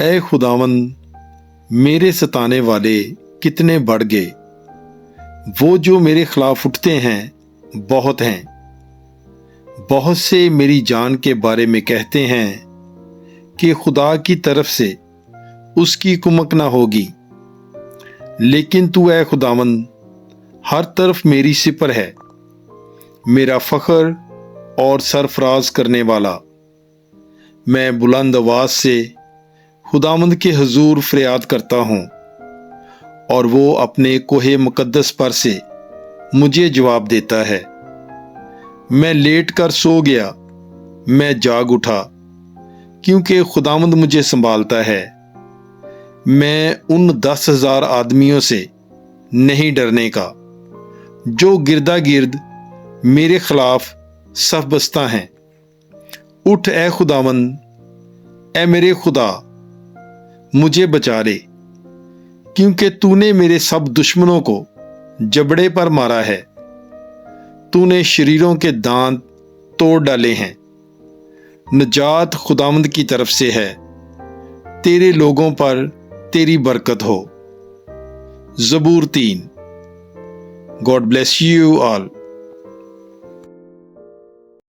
اے خداوند میرے ستانے والے کتنے بڑھ گئے، وہ جو میرے خلاف اٹھتے ہیں بہت ہیں۔ بہت سے میری جان کے بارے میں کہتے ہیں کہ خدا کی طرف سے اس کی کمک نہ ہوگی، لیکن تو اے خداوند ہر طرف میری سپر ہے، میرا فخر اور سرفراز کرنے والا۔ میں بلند آواز سے خداوند کے حضور فریاد کرتا ہوں، اور وہ اپنے کوہ مقدس پر سے مجھے جواب دیتا ہے۔ میں لیٹ کر سو گیا، میں جاگ اٹھا، کیونکہ خداوند مجھے سنبھالتا ہے۔ میں ان 10,000 آدمیوں سے نہیں ڈرنے کا جو گردا گرد میرے خلاف صف بستہ ہیں۔ اٹھ اے خداوند، اے میرے خدا، مجھے بچا لے، کیونکہ تو نے میرے سب دشمنوں کو جبڑے پر مارا ہے، تو نے شریروں کے دانت توڑ ڈالے ہیں۔ نجات خداوند کی طرف سے ہے، تیرے لوگوں پر تیری برکت ہو۔ زبور 3۔ God bless you all.